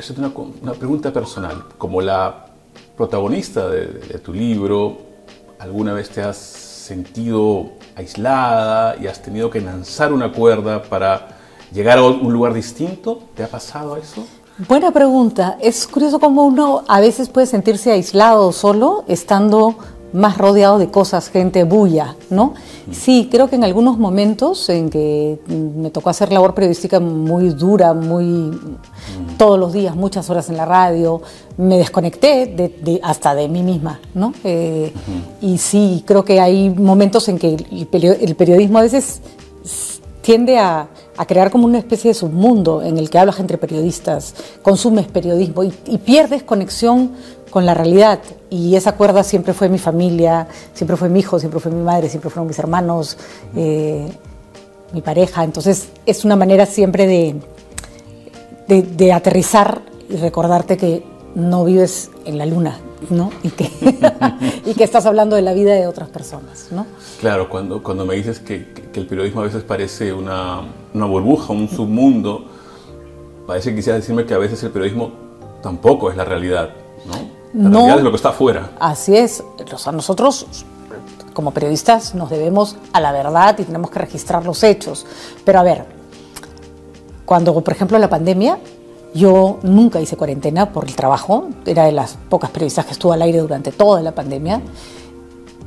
hacerte una pregunta personal. Como la protagonista de tu libro, ¿alguna vez te has sentido aislada y has tenido que lanzar una cuerda para llegar a un lugar distinto? ¿Te ha pasado eso? Buena pregunta. Es curioso cómo uno a veces puede sentirse aislado o solo estando más rodeado de cosas, gente, bulla, ¿no? Sí, creo que en algunos momentos en que me tocó hacer labor periodística muy dura, todos los días, muchas horas en la radio, me desconecté hasta de mí misma, ¿no? Y sí, creo que hay momentos en que el periodismo a veces tiende a crear como una especie de submundo en el que hablas entre periodistas, consumes periodismo y pierdes conexión con la realidad. Y esa cuerda siempre fue mi familia, siempre fue mi hijo, siempre fue mi madre, siempre fueron mis hermanos, mi pareja. Entonces es una manera siempre de aterrizar y recordarte que no vives en la luna, ¿no? Y que estás hablando de la vida de otras personas, ¿no? Claro, cuando me dices que el periodismo a veces parece una burbuja, un submundo, parece que quisieras decirme que a veces el periodismo tampoco es la realidad, ¿no? La realidad es lo que está afuera. Así es. O sea, nosotros como periodistas nos debemos a la verdad y tenemos que registrar los hechos. Pero a ver, cuando por ejemplo la pandemia, yo nunca hice cuarentena por el trabajo, era de las pocas periodistas que estuvo al aire durante toda la pandemia,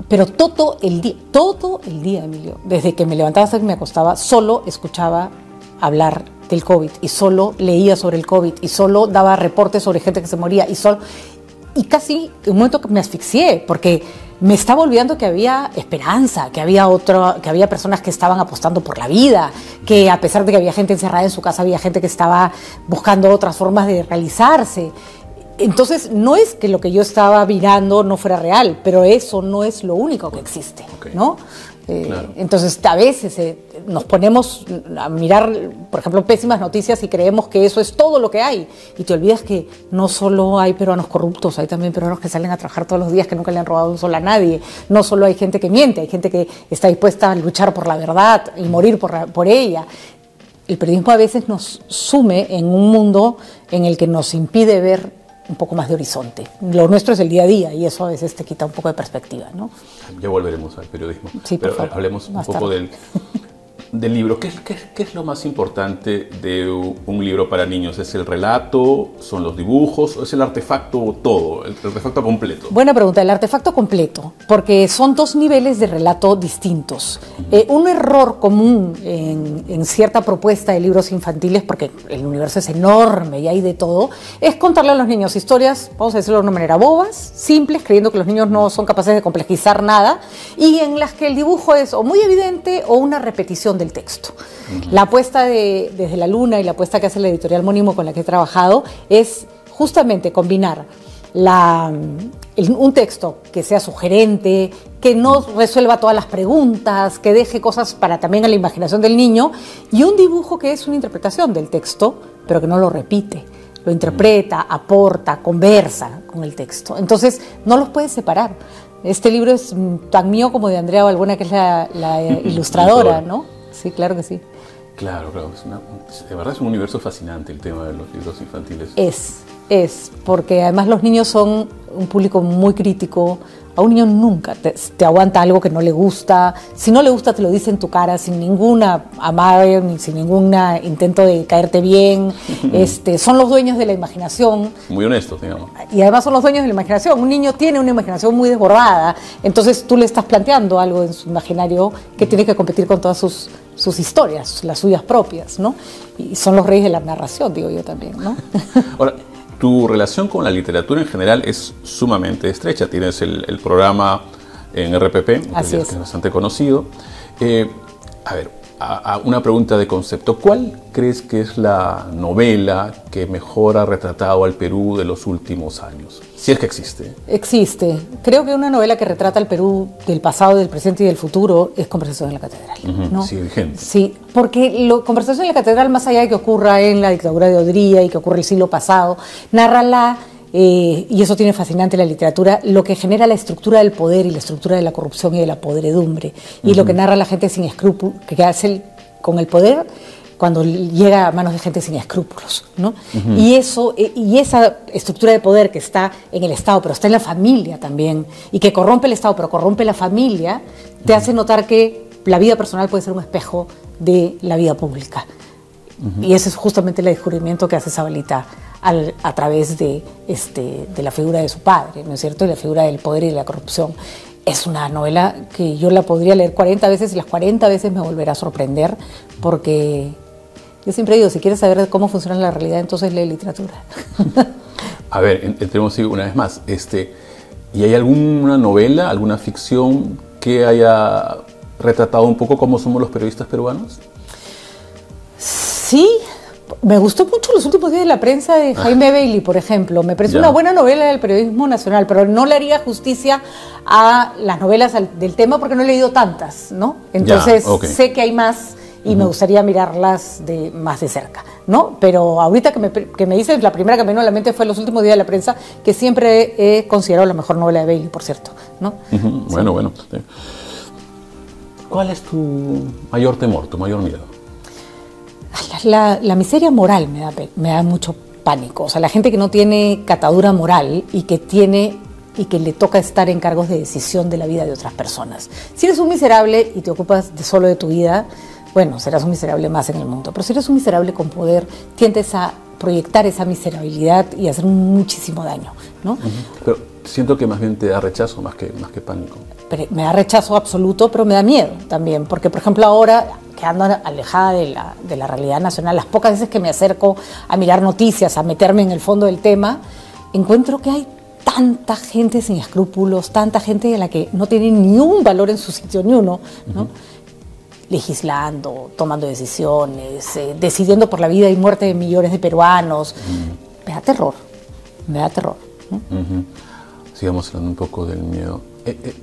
pero todo el día, Emilio, desde que me levantaba hasta que me acostaba, solo escuchaba hablar del COVID y solo leía sobre el COVID y solo daba reportes sobre gente que se moría y casi en un momento que me asfixié porque me estaba olvidando que había esperanza, que había personas que estaban apostando por la vida, que a pesar de que había gente encerrada en su casa, había gente que estaba buscando otras formas de realizarse. Entonces, no es que lo que yo estaba mirando no fuera real, pero eso no es lo único que existe, ¿no? Claro. Entonces, a veces nos ponemos a mirar, por ejemplo, pésimas noticias y creemos que eso es todo lo que hay. Y te olvidas que no solo hay peruanos corruptos, hay también peruanos que salen a trabajar todos los días, que nunca le han robado un sol a nadie. No solo hay gente que miente, hay gente que está dispuesta a luchar por la verdad y morir por ella. El periodismo a veces nos sume en un mundo en el que nos impide ver un poco más de horizonte. Lo nuestro es el día a día y eso a veces te quita un poco de perspectiva, ¿no? Ya volveremos al periodismo. Sí, pero por favor, hablemos un poco del libro. ¿Qué es lo más importante de un libro para niños? ¿Es el relato? ¿Son los dibujos? ¿O es el artefacto todo? ¿El artefacto completo? Buena pregunta, el artefacto completo, porque son dos niveles de relato distintos. Un error común en cierta propuesta de libros infantiles, porque el universo es enorme y hay de todo, es contarle a los niños historias, vamos a decirlo de una manera, bobas, simples, creyendo que los niños no son capaces de complejizar nada, y en las que el dibujo es o muy evidente o una repetición del texto. La apuesta desde la Luna y la apuesta que hace la editorial Mónimo con la que he trabajado es justamente combinar un texto que sea sugerente, que no resuelva todas las preguntas, que deje cosas para también a la imaginación del niño, y un dibujo que es una interpretación del texto, pero que no lo repite, lo interpreta, aporta, conversa con el texto. Entonces no los puedes separar. Este libro es tan mío como de Andrea Balbuena, que es la ilustradora, ¿no? Sí, claro que sí. Claro. De verdad es un universo fascinante el tema de los libros infantiles. Es, porque además los niños son un público muy crítico. A un niño nunca te aguanta algo que no le gusta. Si no le gusta, te lo dice en tu cara, sin ninguna amague, ni sin ningún intento de caerte bien. Son los dueños de la imaginación. Muy honestos, digamos. Y además son los dueños de la imaginación. Un niño tiene una imaginación muy desbordada. Entonces tú le estás planteando algo en su imaginario que tiene que competir con todas sus historias, las suyas propias, ¿no? Y son los reyes de la narración, digo yo también, ¿no? Ahora, tu relación con la literatura en general es sumamente estrecha. Tienes el programa en RPP, que es bastante conocido. A ver, una pregunta de concepto. ¿Cuál crees que es la novela que mejor ha retratado al Perú de los últimos años? Si es que existe. Existe. Creo que una novela que retrata al Perú del pasado, del presente y del futuro es Conversación en la Catedral, ¿no? Sí, vigente. Sí, porque Conversación en la Catedral, más allá de que ocurra en la dictadura de Odría y que ocurre el siglo pasado, narra y eso tiene fascinante la literatura, lo que genera la estructura del poder y la estructura de la corrupción y de la podredumbre. Y lo que narra la gente sin escrúpulos, que hace con el poder, cuando llega a manos de gente sin escrúpulos, ¿no? Y esa estructura de poder que está en el Estado, pero está en la familia también, y que corrompe el Estado, pero corrompe la familia, te hace notar que la vida personal puede ser un espejo de la vida pública. Y ese es justamente el descubrimiento que hace Zabalita a través de la figura de su padre, ¿no es cierto? Y la figura del poder y de la corrupción. Es una novela que yo la podría leer 40 veces y las 40 veces me volverá a sorprender, porque yo siempre digo, si quieres saber cómo funciona la realidad, entonces lee literatura. A ver, entremos una vez más. ¿Y hay alguna novela, alguna ficción que haya retratado un poco cómo somos los periodistas peruanos? Sí, me gustó mucho Los últimos días de la prensa de Jaime Bailey, por ejemplo. Me parece una buena novela del periodismo nacional, pero no le haría justicia a las novelas del tema porque no he leído tantas, ¿no? Entonces sé que hay más y me gustaría mirarlas más de cerca, ¿no? Pero ahorita que me dices, la primera que me vino a la mente fue Los últimos días de la prensa, que siempre he considerado la mejor novela de Bailey, por cierto, ¿no? Bueno. Sí. ¿Cuál es tu mayor temor, tu mayor miedo? La miseria moral me da mucho pánico. O sea, la gente que no tiene catadura moral y que le toca estar en cargos de decisión de la vida de otras personas. Si eres un miserable y te ocupas solo de tu vida, bueno, serás un miserable más en el mundo. Pero si eres un miserable con poder, tiendes a proyectar esa miserabilidad y hacer muchísimo daño, ¿no? Pero siento que más bien te da rechazo más que pánico. Pero me da rechazo absoluto, pero me da miedo también. Porque, por ejemplo, ahora, quedando alejada de la realidad nacional, las pocas veces que me acerco a mirar noticias, a meterme en el fondo del tema, encuentro que hay tanta gente sin escrúpulos, tanta gente a la que no tiene ni un valor en su sitio, ni uno, ¿no? Legislando, tomando decisiones, decidiendo por la vida y muerte de millones de peruanos. Me da terror, ¿no? Sigamos hablando un poco del miedo.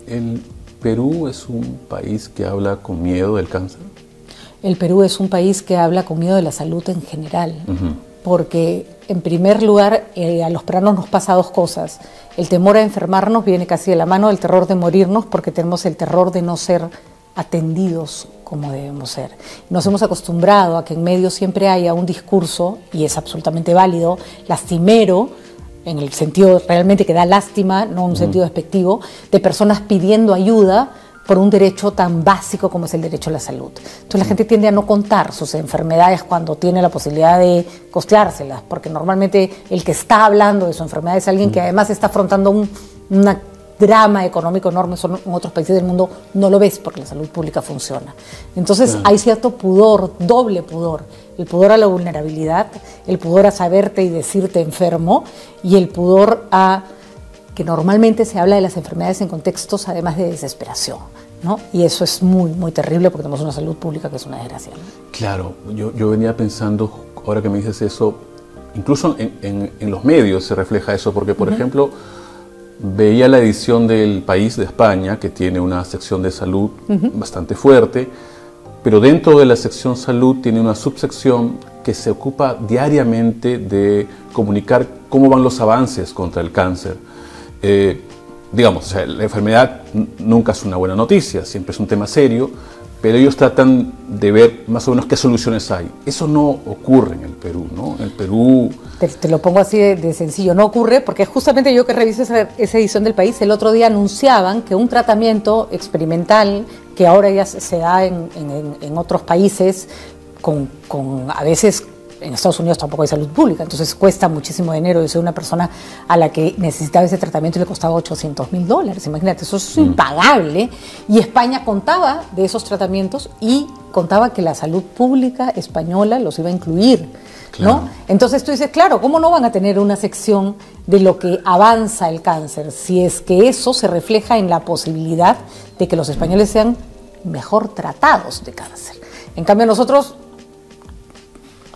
¿El Perú es un país que habla con miedo del cáncer? El Perú es un país que habla con miedo de la salud en general, porque en primer lugar a los peruanos nos pasa dos cosas. El temor a enfermarnos viene casi de la mano del terror de morirnos, porque tenemos el terror de no ser atendidos como debemos ser. Nos hemos acostumbrado a que en medio siempre haya un discurso, y es absolutamente válido, lastimero, en el sentido realmente que da lástima, no un sentido despectivo, de personas pidiendo ayuda por un derecho tan básico como es el derecho a la salud. Entonces la gente tiende a no contar sus enfermedades cuando tiene la posibilidad de costeárselas, porque normalmente el que está hablando de su enfermedad es alguien que además está afrontando un drama económico enorme. En otros países del mundo no lo ves porque la salud pública funciona. Entonces hay cierto pudor, doble pudor, el pudor a la vulnerabilidad, el pudor a saberte y decirte enfermo, y el pudor a que normalmente se habla de las enfermedades en contextos además de desesperación, ¿no? Y eso es muy, muy terrible porque tenemos una salud pública que es una desgracia, ¿no? Claro, yo venía pensando, ahora que me dices eso, incluso en los medios se refleja eso, porque por ejemplo, veía la edición del País de España, que tiene una sección de salud bastante fuerte, pero dentro de la sección salud tiene una subsección que se ocupa diariamente de comunicar cómo van los avances contra el cáncer. Digamos, o sea, la enfermedad nunca es una buena noticia, siempre es un tema serio, pero ellos tratan de ver más o menos qué soluciones hay. Eso no ocurre en el Perú, ¿no? En el Perú... Te lo pongo así de sencillo, no ocurre, porque justamente yo que reviso esa edición del País, el otro día anunciaban que un tratamiento experimental que ahora ya se da en otros países, a veces en Estados Unidos tampoco hay salud pública, entonces cuesta muchísimo dinero. Yo soy una persona a la que necesitaba ese tratamiento y le costaba $800.000, imagínate, eso es impagable. Y España contaba de esos tratamientos y contaba que la salud pública española los iba a incluir, ¿no? Entonces tú dices, claro, ¿cómo no van a tener una sección de lo que avanza el cáncer si es que eso se refleja en la posibilidad de que los españoles sean mejor tratados de cáncer? En cambio nosotros,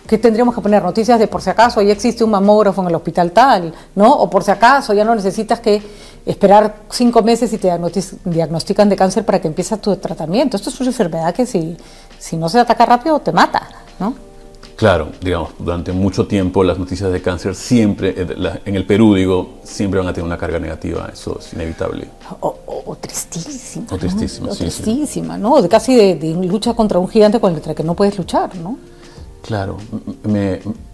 ¿qué tendríamos que poner? Noticias de por si acaso ya existe un mamógrafo en el hospital tal, ¿no? O por si acaso ya no necesitas que esperar 5 meses y te diagnostican de cáncer para que empieces tu tratamiento. Esto es una enfermedad que si no se ataca rápido te mata, ¿no? Claro, digamos, durante mucho tiempo las noticias de cáncer siempre, en el Perú digo, siempre van a tener una carga negativa, eso es inevitable. O tristísima. O tristísima, ¿no? sí. Tristísima, ¿no? Casi de lucha contra un gigante contra el que no puedes luchar, ¿no? Claro,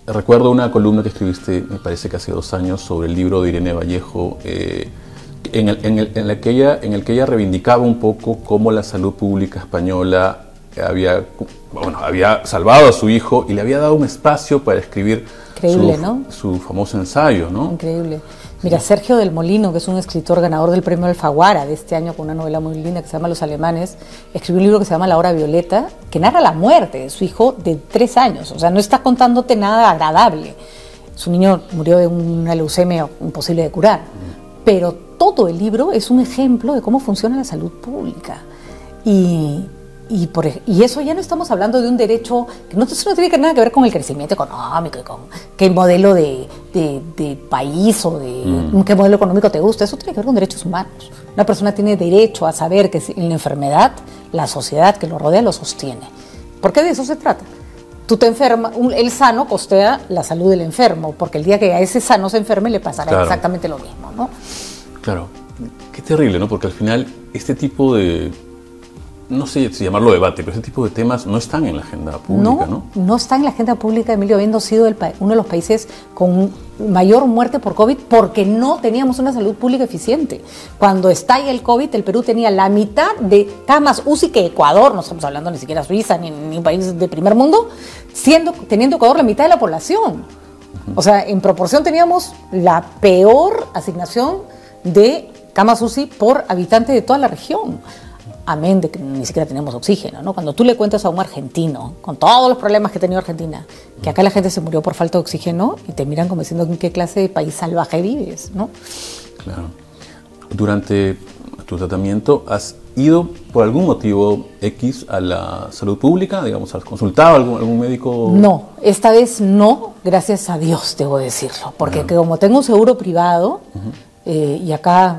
recuerdo una columna que escribiste, me parece que hace 2 años, sobre el libro de Irene Vallejo, en el que ella reivindicaba un poco cómo la salud pública española había salvado a su hijo y le había dado un espacio para escribir su famoso ensayo, ¿no? Increíble. Mira, Sergio del Molino, que es un escritor ganador del premio Alfaguara de este año con una novela muy linda que se llama Los Alemanes, escribió un libro que se llama La Hora Violeta, que narra la muerte de su hijo de 3 años. O sea, no está contándote nada agradable. Su niño murió de una leucemia imposible de curar. Pero todo el libro es un ejemplo de cómo funciona la salud pública. Y eso ya no estamos hablando de un derecho que no tiene nada que ver con el crecimiento económico y con qué modelo de país o de qué modelo económico te gusta. Eso tiene que ver con derechos humanos. Una persona tiene derecho a saber que en la enfermedad la sociedad que lo rodea lo sostiene. ¿Por qué de eso se trata? Tú te enfermas, el sano costea la salud del enfermo, porque el día que a ese sano se enferme le pasará exactamente lo mismo, ¿no? Claro, qué terrible, ¿no? Porque al final este tipo de, no sé si llamarlo debate, pero ese tipo de temas no están en la agenda pública, ¿no? No está en la agenda pública, Emilio, habiendo sido uno de los países con mayor muerte por COVID, porque no teníamos una salud pública eficiente. Cuando estalla el COVID, el Perú tenía la mitad de camas UCI que Ecuador, no estamos hablando ni siquiera Suiza, ni un país de primer mundo, teniendo Ecuador la mitad de la población. O sea, en proporción teníamos la peor asignación de camas UCI por habitante de toda la región. Amén de que ni siquiera tenemos oxígeno, ¿no? Cuando tú le cuentas a un argentino, con todos los problemas que ha tenido Argentina, que acá la gente se murió por falta de oxígeno, y te miran como diciendo en qué clase de país salvaje vives, ¿no? Claro. Durante tu tratamiento, ¿has ido por algún motivo X a la salud pública? Digamos, ¿has consultado a algún médico? No, esta vez no, gracias a Dios, debo decirlo, porque como tengo un seguro privado, y acá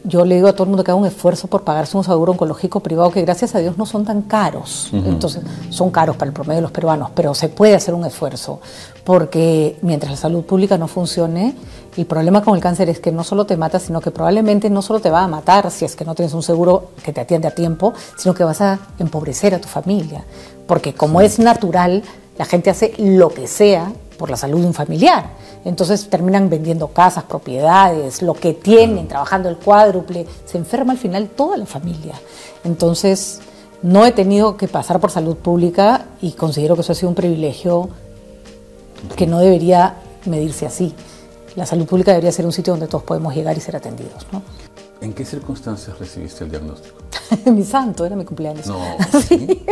yo le digo a todo el mundo que haga un esfuerzo por pagarse un seguro oncológico privado, que gracias a Dios no son tan caros. Entonces, son caros para el promedio de los peruanos, pero se puede hacer un esfuerzo, porque mientras la salud pública no funcione, el problema con el cáncer es que no solo te mata, sino que probablemente no solo te va a matar si es que no tienes un seguro que te atiende a tiempo, sino que vas a empobrecer a tu familia, porque como es natural, la gente hace lo que sea por la salud de un familiar. Entonces terminan vendiendo casas, propiedades, lo que tienen, trabajando el cuádruple. Se enferma al final toda la familia. Entonces no he tenido que pasar por salud pública y considero que eso ha sido un privilegio que no debería medirse así. La salud pública debería ser un sitio donde todos podemos llegar y ser atendidos, ¿no? ¿En qué circunstancias recibiste el diagnóstico? Mi santo, era mi cumpleaños. No, sí.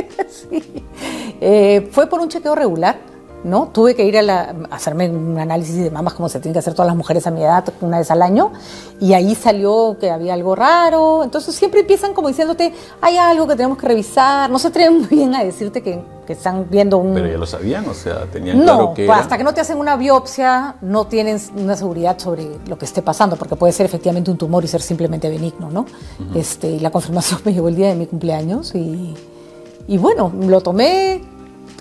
Fue por un chequeo regular, ¿no? Tuve que ir a hacerme un análisis de mamas como se tienen que hacer todas las mujeres a mi edad, una vez al año, y ahí salió que había algo raro. Entonces siempre empiezan como diciéndote, hay algo que tenemos que revisar. No se atreven muy bien a decirte que están viendo un... Pero ya lo sabían, o sea, tenían claro que No, hasta que no te hacen una biopsia no tienen una seguridad sobre lo que esté pasando, porque puede ser efectivamente un tumor y ser simplemente benigno, ¿no? Y la confirmación me llegó el día de mi cumpleaños y bueno, lo tomé.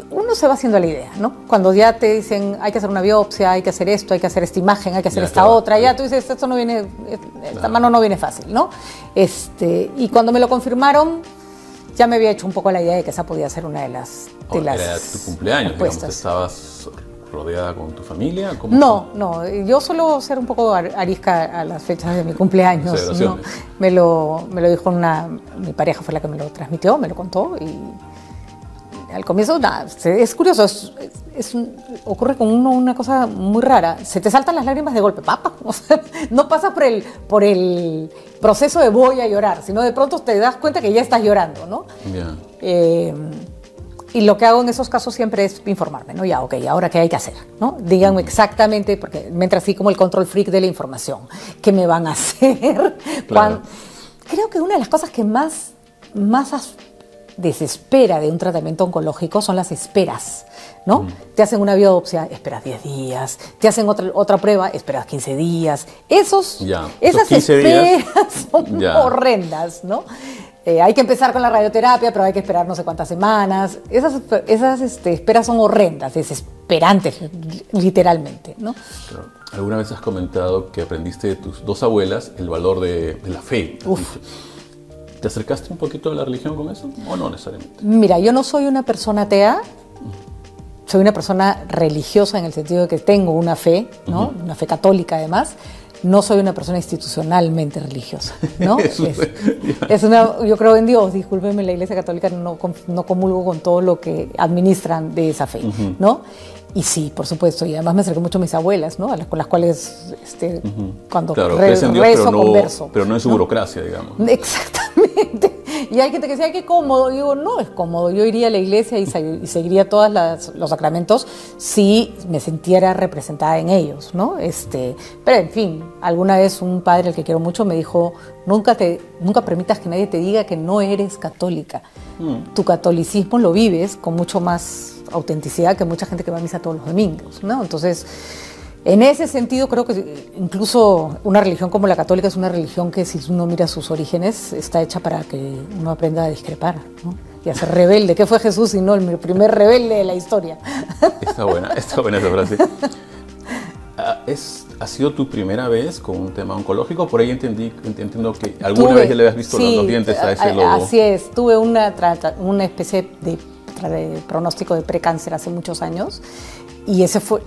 Uno se va haciendo la idea, ¿no? Cuando ya te dicen hay que hacer una biopsia, hay que hacer esto, hay que hacer esta imagen, hay que hacer esta otra, ya tú dices, esto no viene, esta mano no viene fácil, ¿no? Y cuando me lo confirmaron, ya me había hecho un poco la idea de que esa podía ser una de las Era tu cumpleaños, digamos, ¿estabas rodeada con tu familia? No, yo suelo ser un poco arisca a las fechas de mi cumpleaños, ¿no? Me lo dijo mi pareja fue la que me lo transmitió, me lo contó y... Al comienzo, nada, es curioso, ocurre con uno una cosa muy rara. Se te saltan las lágrimas de golpe, papá. O sea, no pasas por el proceso de voy a llorar, sino de pronto te das cuenta que ya estás llorando, ¿no? Yeah. Y lo que hago en esos casos siempre es informarme, ¿no? Ya, ok, ¿ahora qué hay que hacer? ¿No? Díganme exactamente, porque me entra así como el control freak de la información. ¿Qué me van a hacer? Claro. Creo que una de las cosas que más desespera de un tratamiento oncológico son las esperas, ¿no? Te hacen una biopsia, esperas 10 días, te hacen otra prueba, esperas 15 días. Esas esperas son horrendas, ¿no? Hay que empezar con la radioterapia, pero hay que esperar no sé cuántas semanas. Esas esperas son horrendas, desesperantes, literalmente, ¿no? Claro. ¿Alguna vez has comentado que aprendiste de tus 2 abuelas el valor de la fe? Uf. ¿Te acercaste un poquito a la religión con eso o no necesariamente? Mira, yo no soy una persona atea, soy una persona religiosa en el sentido de que tengo una fe, ¿no? Una fe católica además. No soy una persona institucionalmente religiosa, ¿no? Yo creo en Dios, discúlpeme, la Iglesia Católica no comulgo con todo lo que administran de esa fe, ¿no? Y sí, por supuesto, y además me acerqué mucho a mis abuelas, ¿no? Con las cuales cuando rezo, converso. Pero no en su burocracia, digamos. Exactamente. Y hay gente que decía, qué cómodo. Y digo, no es cómodo. Yo iría a la iglesia y seguiría todos los sacramentos si me sintiera representada en ellos, ¿no? Pero en fin, alguna vez un padre al que quiero mucho me dijo, nunca permitas que nadie te diga que no eres católica. Tu catolicismo lo vives con mucho más autenticidad que mucha gente que va a misa todos los domingos, ¿no? Entonces, en ese sentido, creo que incluso una religión como la católica es una religión que, si uno mira sus orígenes, está hecha para que uno aprenda a discrepar, ¿no? Y a ser rebelde. ¿Qué fue Jesús sino el primer rebelde de la historia? Está buena esa frase. ¿Ha sido tu primera vez con un tema oncológico? Por ahí entiendo que alguna vez ya le habías visto los dientes a ese lobo. Así es. Tuve una especie de pronóstico de precáncer hace muchos años. Y ese fue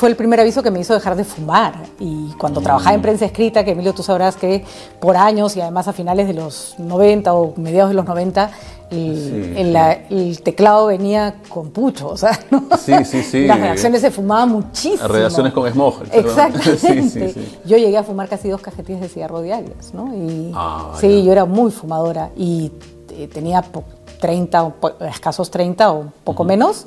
el primer aviso que me hizo dejar de fumar. Y cuando trabajaba en prensa escrita, que Emilio, tú sabrás que por años y además a finales de los 90 o mediados de los 90, el teclado venía con pucho, o sea, ¿no? Sí. Las redacciones se fumaban muchísimo. Redacciones con smog. Exactamente. Sí. Yo llegué a fumar casi 2 cajetillas de cigarro diarias, ¿no? Y yo era muy fumadora y tenía 30, escasos 30 o poco menos.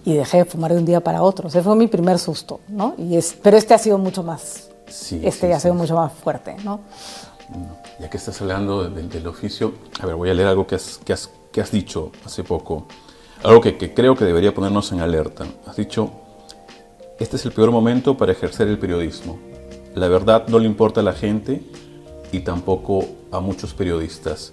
Y dejé de fumar de un día para otro. Ese fue mi primer susto, ¿no? Pero ha sido mucho más, ha sido mucho más fuerte, ¿no? Ya que estás hablando del oficio, a ver, voy a leer algo que has dicho hace poco. Algo que creo que debería ponernos en alerta. Has dicho, este es el peor momento para ejercer el periodismo. La verdad no le importa a la gente y tampoco a muchos periodistas.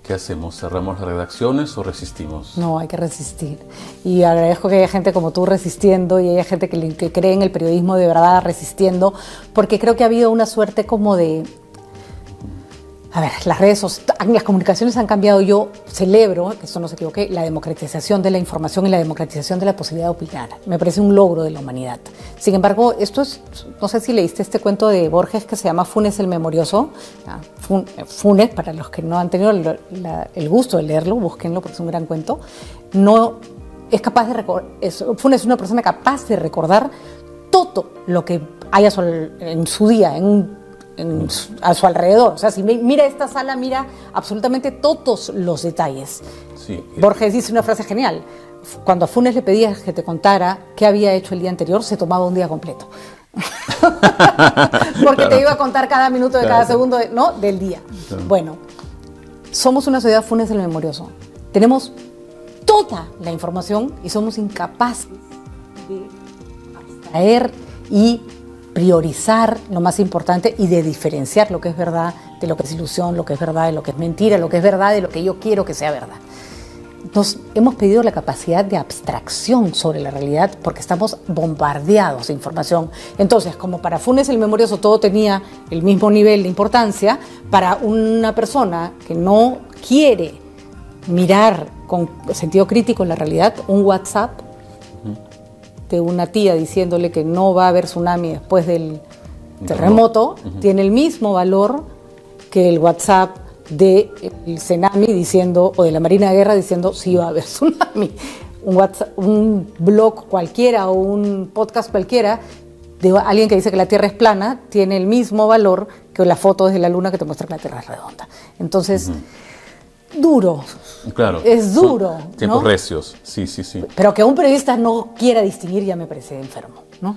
¿Qué hacemos? ¿Cerramos las redacciones o resistimos? No, hay que resistir. Y agradezco que haya gente como tú resistiendo y haya gente que cree en el periodismo de verdad resistiendo, porque creo que ha habido una suerte como de... A ver, las comunicaciones han cambiado. Yo celebro, que esto no se equivoque, la democratización de la información y la democratización de la posibilidad de opinar. Me parece un logro de la humanidad. Sin embargo, esto es, no sé si leíste este cuento de Borges que se llama Funes el Memorioso. Funes, para los que no han tenido el gusto de leerlo, búsquenlo porque es un gran cuento. Es capaz de Funes es una persona capaz de recordar todo lo que haya en su día, a su alrededor. O sea, si mira esta sala, mira absolutamente todos los detalles. Sí. Borges dice una frase genial. Cuando a Funes le pedías que te contara qué había hecho el día anterior, se tomaba un día completo. Porque te iba a contar cada minuto de cada segundo del día. Bueno, somos una sociedad Funes el Memorioso. Tenemos toda la información y somos incapaces de abstraer y priorizar lo más importante y de diferenciar lo que es verdad de lo que es ilusión, lo que es verdad de lo que es mentira, lo que es verdad de lo que yo quiero que sea verdad. Nos hemos perdido la capacidad de abstracción sobre la realidad porque estamos bombardeados de información. Entonces, como para Funes el Memorioso todo tenía el mismo nivel de importancia, para una persona que no quiere mirar con sentido crítico la realidad, un WhatsApp de una tía diciéndole que no va a haber tsunami después del terremoto, tiene el mismo valor que el WhatsApp del Senami diciendo, o de la Marina de Guerra diciendo sí va a haber tsunami. Un blog cualquiera o un podcast cualquiera de alguien que dice que la Tierra es plana tiene el mismo valor que la foto desde la Luna que te muestra que la Tierra es redonda. Entonces, duro. Claro. Es duro. Tiempos recios, sí. Pero que un periodista no quiera distinguir ya me parece enfermo, ¿no?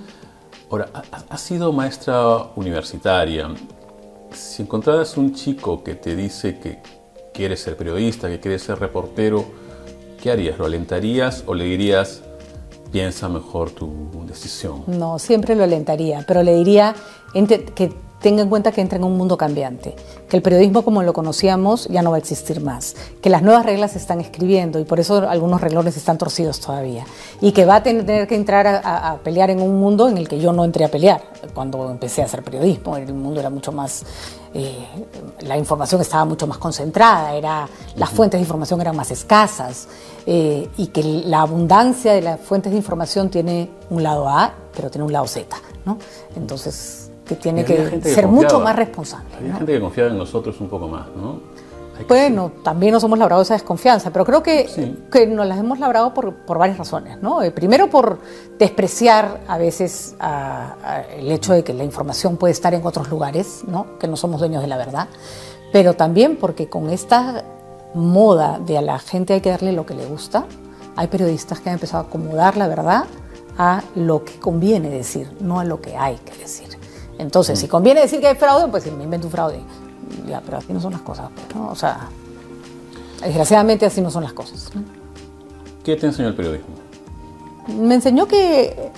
Ahora, has sido maestra universitaria. Si encontraras un chico que te dice que quiere ser periodista, que quiere ser reportero, ¿qué harías? ¿Lo alentarías o le dirías, piensa mejor tu decisión? No, siempre lo alentaría, pero le diría que tenga en cuenta que entra en un mundo cambiante, que el periodismo como lo conocíamos ya no va a existir más, que las nuevas reglas se están escribiendo y por eso algunos renglones están torcidos todavía, y que va a tener que entrar a pelear en un mundo en el que yo no entré a pelear cuando empecé a hacer periodismo. El mundo era mucho más, la información estaba mucho más concentrada, las fuentes de información eran más escasas, y que la abundancia de las fuentes de información tiene un lado A, pero tiene un lado Z, ¿no? Entonces, que tiene que ser mucho más responsable. Había gente que confiaba en nosotros un poco más, ¿no? Bueno, también nos hemos labrado esa desconfianza, pero creo que nos las hemos labrado por varias razones, ¿no? Primero, por despreciar a veces el hecho de que la información puede estar en otros lugares, ¿no? Que no somos dueños de la verdad, pero también porque con esta moda de a la gente hay que darle lo que le gusta, hay periodistas que han empezado a acomodar la verdad a lo que conviene decir, no a lo que hay que decir. Entonces, si conviene decir que hay fraude, pues me invento un fraude. Ya, pero así no son las cosas, ¿no? O sea, desgraciadamente así no son las cosas, ¿no? ¿Qué te enseñó el periodismo? Me enseñó que,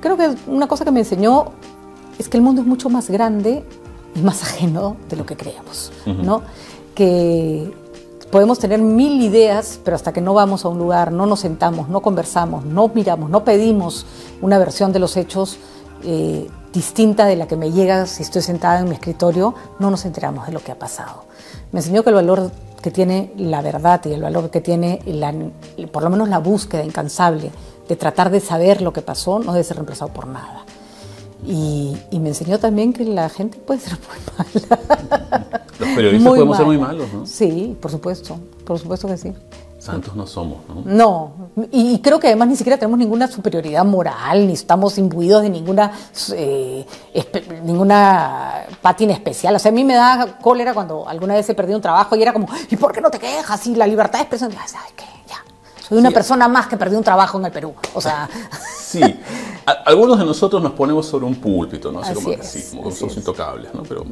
creo que una cosa que me enseñó es que el mundo es mucho más grande y más ajeno de lo que creemos, ¿no? Que podemos tener 1000 ideas, pero hasta que no vamos a un lugar, no nos sentamos, no conversamos, no miramos, no pedimos una versión de los hechos distinta de la que me llega si estoy sentada en mi escritorio, no nos enteramos de lo que ha pasado. Me enseñó que el valor que tiene la verdad y el valor que tiene por lo menos la búsqueda incansable de tratar de saber lo que pasó no debe ser reemplazado por nada. Y me enseñó también que la gente puede ser muy mala. Los periodistas podemos ser muy malos, ¿no? Sí, por supuesto que sí. Santos no somos, ¿no? No, y creo que además ni siquiera tenemos ninguna superioridad moral, ni estamos imbuidos de ninguna pátina especial. O sea, a mí me da cólera cuando alguna vez he perdido un trabajo y era como, ¿y por qué no te quejas? Y la libertad de expresión, ¿sabes qué? Ya, soy una persona más que perdió un trabajo en el Perú. O sea... Sí, algunos de nosotros nos ponemos sobre un púlpito, ¿no? Así como que somos intocables, ¿no? Pero...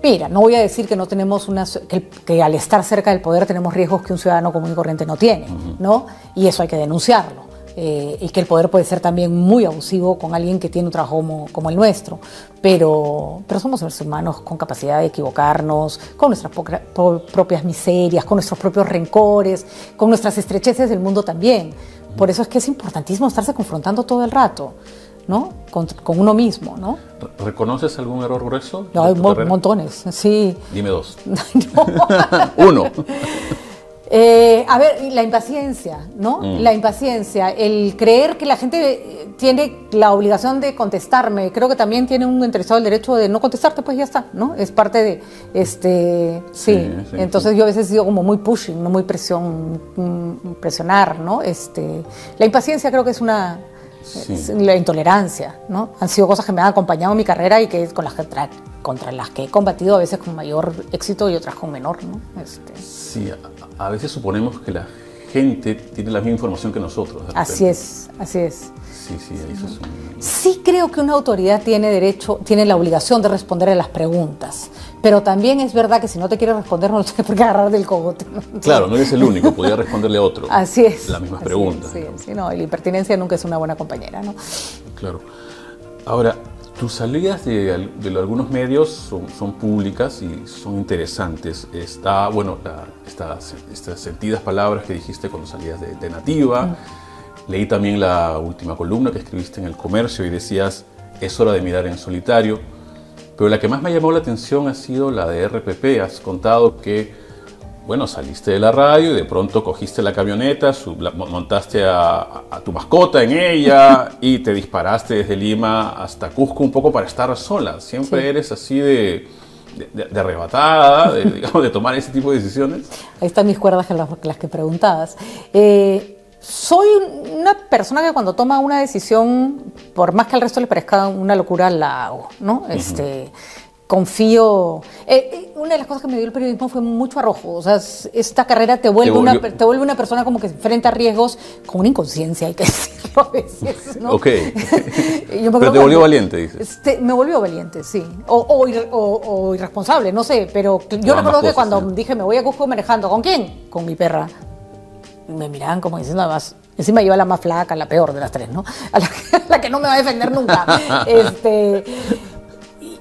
Mira, no voy a decir que no tenemos que al estar cerca del poder tenemos riesgos que un ciudadano común y corriente no tiene, ¿no? Y eso hay que denunciarlo. Y que el poder puede ser también muy abusivo con alguien que tiene un trabajo como el nuestro. Pero somos seres humanos con capacidad de equivocarnos, con nuestras propias miserias, con nuestros propios rencores, con nuestras estrecheces del mundo también. Por eso es que es importantísimo estarse confrontando todo el rato, ¿no? Con uno mismo, ¿no? ¿Reconoces algún error grueso? No, hay montones, sí. Dime 2. No. 1. A ver, la impaciencia, ¿no? La impaciencia, el creer que la gente tiene la obligación de contestarme. Creo que también tiene un interesado el derecho de no contestarte, pues ya está, ¿no? Es parte de, sí. Entonces yo a veces digo como muy pushing, no muy presionar, ¿no? La impaciencia creo que es la intolerancia, ¿no? Han sido cosas que me han acompañado en mi carrera y que contra las que he combatido a veces con mayor éxito y otras con menor, ¿no? Sí, a veces suponemos que la gente tiene la misma información que nosotros. Así es. Sí, eso es Sí creo que una autoridad tiene la obligación de responder a las preguntas, pero también es verdad que si no te quiere responder no lo tienes por qué agarrar del cogote, ¿no? Claro, no eres el único, podría responderle a otro. Así es. Las mismas preguntas. Sí, no, y la impertinencia nunca es una buena compañera, ¿no? Claro. Ahora, tus salidas de algunos medios son públicas y son interesantes. Estas sentidas palabras que dijiste cuando salías de Nativa. Leí también la última columna que escribiste en El Comercio y decías, es hora de mirar en solitario. Pero la que más me llamó la atención ha sido la de RPP. Has contado que, saliste de la radio y de pronto cogiste la camioneta, montaste a tu mascota en ella y te disparaste desde Lima hasta Cusco un poco para estar sola. Siempre eres así de arrebatada, de tomar ese tipo de decisiones. Ahí están mis cuerdas, las que preguntabas. Soy una persona que cuando toma una decisión, por más que al resto le parezca una locura, la hago, ¿no? Confío. Una de las cosas que me dio el periodismo fue mucho arrojo. O sea, esta carrera te vuelve una persona como que se enfrenta a riesgos con una inconsciencia, hay que decirlo a veces, ¿no? Ok. Pero te volvió valiente, dices. Me volvió valiente, sí. O irresponsable, no sé. Pero yo recuerdo que cuando dije me voy a Cusco manejando, ¿con quién? Con mi perra. Me miraban como diciendo, además, encima yo a la más flaca, la peor de las tres, ¿no? A la que no me va a defender nunca.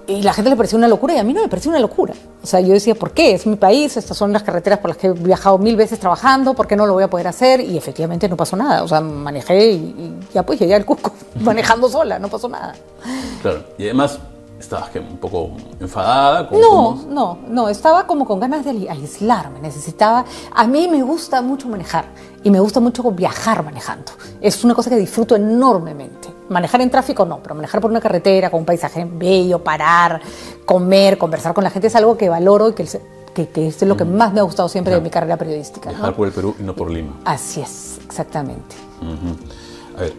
Y la gente le pareció una locura y a mí no me pareció una locura. O sea, yo decía, ¿por qué? Es mi país, estas son las carreteras por las que he viajado 1000 veces trabajando, ¿por qué no lo voy a poder hacer? Y efectivamente no pasó nada. O sea, manejé y ya pues llegué al Cusco manejando sola, no pasó nada. Claro, y además estabas un poco enfadada. No, estaba como con ganas de aislarme, necesitaba... A mí me gusta mucho manejar y me gusta mucho viajar manejando. Es una cosa que disfruto enormemente. Manejar en tráfico no, pero manejar por una carretera con un paisaje bello, parar, comer, conversar con la gente es algo que valoro y que es lo que más me ha gustado siempre de mi carrera periodística. Viajar por el Perú y no por Lima. Así es, exactamente. A ver,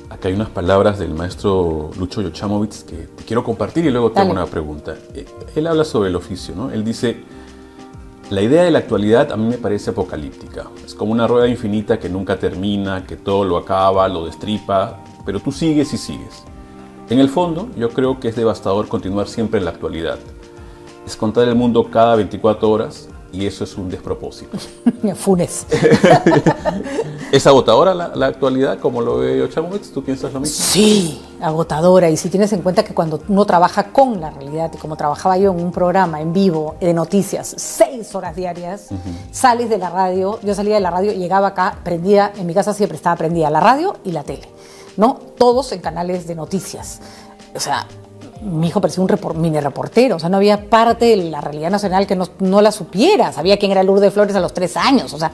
acá hay unas palabras del maestro Lucho Yochamovitz que te quiero compartir y luego te hago una pregunta. Él habla sobre el oficio, ¿no? Él dice, la idea de la actualidad a mí me parece apocalíptica. Es como una rueda infinita que nunca termina, que todo lo acaba, lo destripa, pero tú sigues y sigues. En el fondo, yo creo que es devastador continuar siempre en la actualidad. Es contar el mundo cada 24 horas y eso es un despropósito. Funes. ¿Es agotadora la actualidad como lo ve Yochamovitz? ¿Tú piensas lo mismo? Sí, agotadora. Y si tienes en cuenta que cuando uno trabaja con la realidad, y como trabajaba yo en un programa en vivo de noticias, 6 horas diarias, sales de la radio, yo salía de la radio, llegaba acá, prendida, en mi casa siempre estaba prendida la radio y la tele, ¿no? Todos en canales de noticias. O sea, mi hijo parecía un mini reportero, o sea, no había parte de la realidad nacional que no la supiera. Sabía quién era Lourdes Flores a los 3 años, o sea,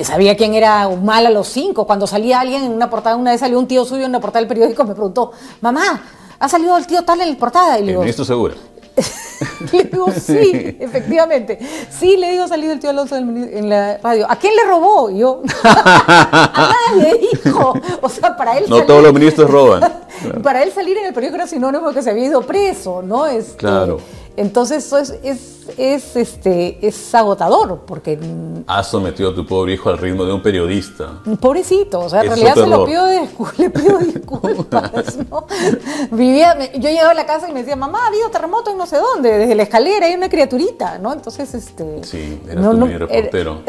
sabía quién era Humal a los 5. Cuando salía alguien en una portada, una vez salió un tío suyo en una portada del periódico, me preguntó, mamá, ¿ha salido el tío tal en la portada? Y le digo, ¿esto seguro? Le digo, sí, efectivamente. Sí, le digo, ha salido el tío Alonso en la radio. ¿A quién le robó? Y yo, a nadie, hijo. O sea, para él no todos los ministros roban. Claro. Para él salir en el periódico era sinónimo de que se había ido preso, ¿no? Claro. Entonces eso es agotador porque... Has sometido a tu pobre hijo al ritmo de un periodista. Pobrecito, o sea, en realidad le pido disculpas, ¿no? Yo llegaba a la casa y me decía, mamá, ha habido terremoto en no sé dónde, desde la escalera hay una criaturita, ¿no? Entonces, Sí, eras tu mini reportero.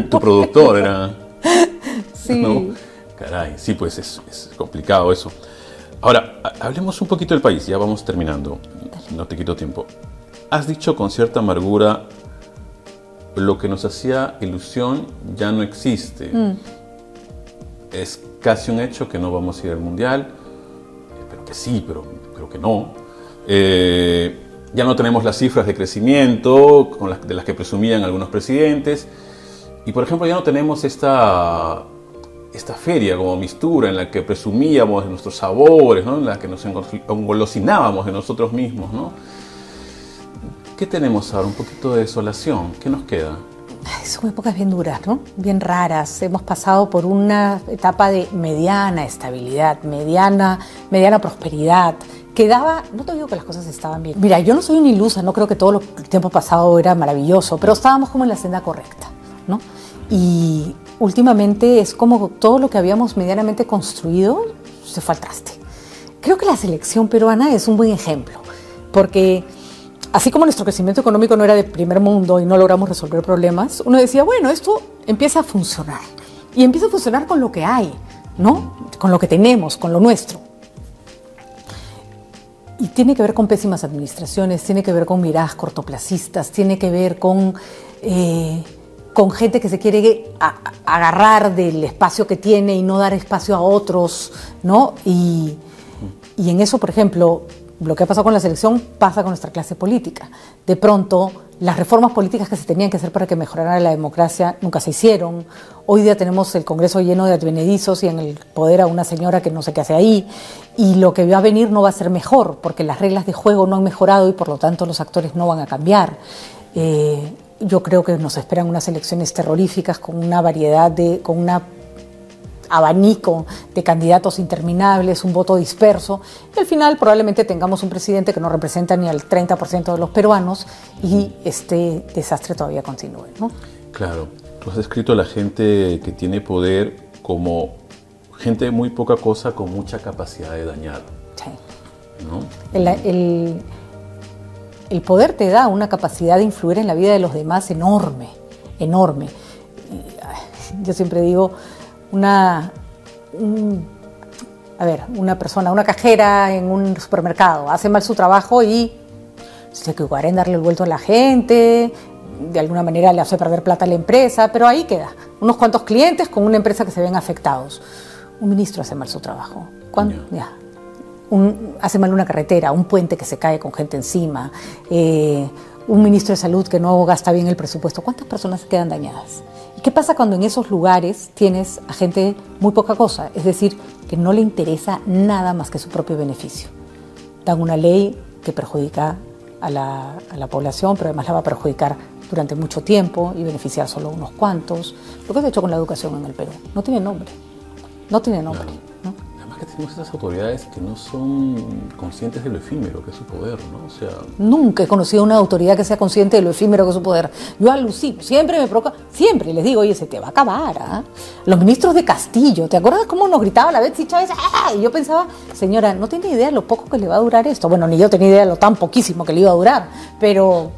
Tu productor era... Sí. ¿No? Caray, sí, pues es complicado eso. Ahora, hablemos un poquito del país, ya vamos terminando, no te quito tiempo. Has dicho con cierta amargura, lo que nos hacía ilusión ya no existe. Es casi un hecho que no vamos a ir al Mundial, espero que sí, pero que no. Ya no tenemos las cifras de crecimiento de las que presumían algunos presidentes. Y por ejemplo, ya no tenemos esta feria como Mistura en la que presumíamos de nuestros sabores, ¿no? En la que nos engolosinábamos de nosotros mismos, ¿no? ¿Qué tenemos ahora? Un poquito de desolación. ¿Qué nos queda? Son épocas bien duras, ¿no? Bien raras. Hemos pasado por una etapa de mediana estabilidad, mediana prosperidad, que daba, no te digo que las cosas estaban bien. Mira, yo no soy una ilusa, no creo que todo el tiempo pasado era maravilloso, pero estábamos como en la senda correcta, ¿no? Y últimamente es como todo lo que habíamos medianamente construido se fue al traste. Creo que la selección peruana es un buen ejemplo, porque así como nuestro crecimiento económico no era de primer mundo y no logramos resolver problemas, uno decía, bueno, esto empieza a funcionar. Y empieza a funcionar con lo que hay, ¿no? Con lo que tenemos, con lo nuestro. Y tiene que ver con pésimas administraciones, tiene que ver con miradas cortoplacistas, tiene que ver con gente que se quiere agarrar del espacio que tiene y no dar espacio a otros, ¿no? Y en eso, por ejemplo, lo que ha pasado con la selección pasa con nuestra clase política. De pronto, las reformas políticas que se tenían que hacer para que mejorara la democracia nunca se hicieron. Hoy día tenemos el Congreso lleno de advenedizos y en el poder a una señora que no sé qué hace ahí. Y lo que va a venir no va a ser mejor, porque las reglas de juego no han mejorado y por lo tanto los actores no van a cambiar. Yo creo que nos esperan unas elecciones terroríficas con una variedad con un abanico de candidatos interminables, un voto disperso, y al final probablemente tengamos un presidente que no representa ni al 30% de los peruanos y este desastre todavía continúe, ¿no? Claro, tú has descrito a la gente que tiene poder como gente de muy poca cosa con mucha capacidad de dañar. Sí. ¿No? El poder te da una capacidad de influir en la vida de los demás enorme, enorme. Yo siempre digo, una persona, una cajera en un supermercado hace mal su trabajo y se equivocará en darle el vuelto a la gente, de alguna manera le hace perder plata a la empresa, pero ahí queda. Unos cuantos clientes con una empresa que se ven afectados. Un ministro hace mal su trabajo. Hace mal una carretera, un puente que se cae con gente encima, un ministro de salud que no gasta bien el presupuesto. ¿Cuántas personas se quedan dañadas? ¿Y qué pasa cuando en esos lugares tienes a gente muy poca cosa? Es decir, que no le interesa nada más que su propio beneficio. Dan una ley que perjudica a la población, pero además la va a perjudicar durante mucho tiempo y beneficiar solo a unos cuantos. Lo que se ha hecho con la educación en el Perú no tiene nombre. No tiene nombre. Claro. ¿No? Además que tenemos esas autoridades que no son conscientes de lo efímero que es su poder, ¿no? O sea... Nunca he conocido una autoridad que sea consciente de lo efímero que es su poder. Yo alucino, siempre me provoca, siempre les digo, oye, se te va a acabar, ¿ah? Los ministros de Castillo, ¿te acuerdas cómo nos gritaba la Betsy Chávez? ¡Ah! Y yo pensaba, señora, no tiene idea de lo poco que le va a durar esto. Bueno, ni yo tenía idea de lo tan poquísimo que le iba a durar, pero...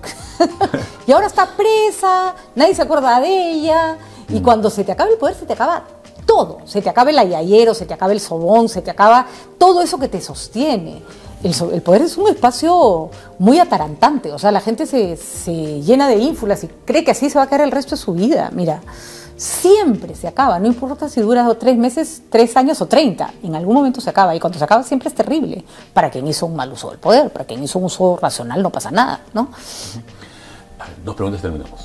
Y ahora está presa, nadie se acuerda de ella, y cuando se te acaba el poder, se te acaba todo. Se te acaba el ayayero, se te acaba el sobón, se te acaba todo eso que te sostiene. El poder es un espacio muy atarantante, o sea, la gente se llena de ínfulas y cree que así se va a quedar el resto de su vida. Mira, siempre se acaba, no importa si dura 3 meses, 3 años o 30, en algún momento se acaba, y cuando se acaba siempre es terrible. Para quien hizo un mal uso del poder, para quien hizo un uso racional no pasa nada, ¿no? Dos preguntas y terminamos.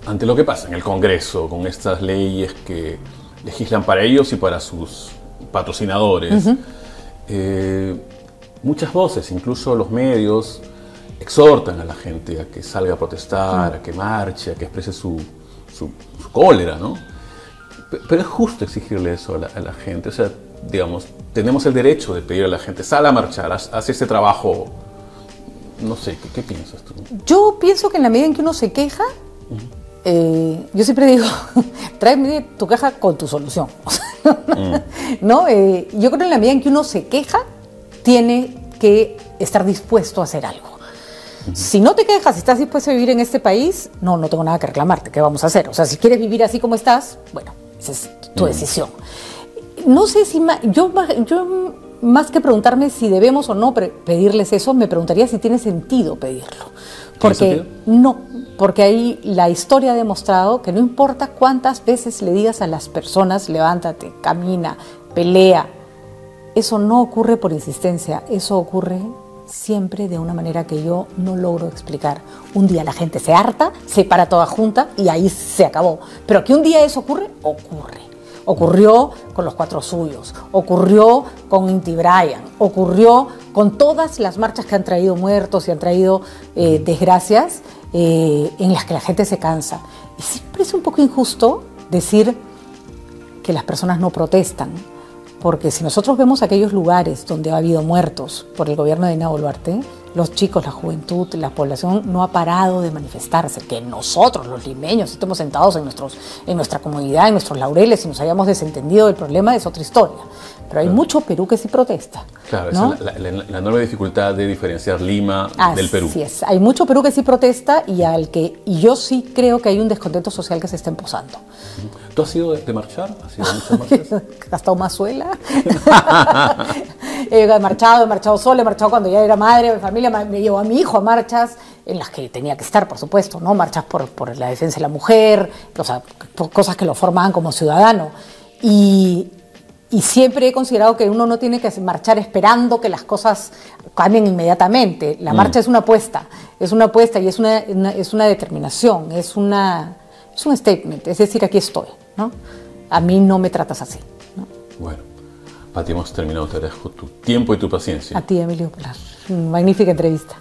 Ante lo que pasa en el Congreso, con estas leyes que legislan para ellos y para sus patrocinadores, muchas voces, incluso los medios, exhortan a la gente a que salga a protestar, a que marche, a que exprese su cólera, ¿no? Pero es justo exigirle eso a la gente. O sea, digamos, tenemos el derecho de pedir a la gente, sal a marchar, haz ese trabajo. No sé, ¿qué piensas tú? Yo pienso que en la medida en que uno se queja, yo siempre digo, tráeme tu queja con tu solución. ¿No? Yo creo que en la medida en que uno se queja, tiene que estar dispuesto a hacer algo. Si no te quejas, si estás dispuesto a vivir en este país, no tengo nada que reclamarte. ¿Qué vamos a hacer? O sea, si quieres vivir así como estás, bueno, esa es tu decisión. No sé si yo más que preguntarme si debemos o no pedirles eso, me preguntaría si tiene sentido pedirlo. Porque ahí la historia ha demostrado que no importa cuántas veces le digas a las personas, levántate, camina, pelea, eso no ocurre por insistencia, eso ocurre siempre de una manera que yo no logro explicar. Un día la gente se harta, se para toda junta y ahí se acabó. Pero que un día eso ocurre, ocurre. Ocurrió con los 4 suyos, ocurrió con Inti Brian, ocurrió con todas las marchas que han traído muertos y han traído desgracias en las que la gente se cansa. Y siempre es un poco injusto decir que las personas no protestan, porque si nosotros vemos aquellos lugares donde ha habido muertos por el gobierno de Dina Boluarte, los chicos, la juventud, la población no ha parado de manifestarse. Que nosotros, los limeños, estemos sentados en nuestra comunidad, en nuestros laureles y nos hayamos desentendido del problema es otra historia. Pero hay mucho Perú que sí protesta. Claro, ¿no? Esa es la enorme dificultad de diferenciar Lima del Perú. Así es, hay mucho Perú que sí protesta y yo sí creo que hay un descontento social que se está imposando. ¿Tú has sido de marchar? ¿Has ido a muchas marchas? ¿Has gastado Mazuela? He marchado sola, he marchado cuando ya era madre de familia, me llevó a mi hijo a marchas en las que tenía que estar, por supuesto, ¿no? Marchas por la defensa de la mujer, o sea, cosas que lo formaban como ciudadano. Y siempre he considerado que uno no tiene que marchar esperando que las cosas cambien inmediatamente. La marcha es una apuesta y es una determinación, es un statement, es decir, aquí estoy, ¿no? A mí no me tratas así, ¿no? Bueno, Pati, hemos terminado. Te agradezco tu tiempo y tu paciencia. A ti, Emilio, por la magnífica entrevista.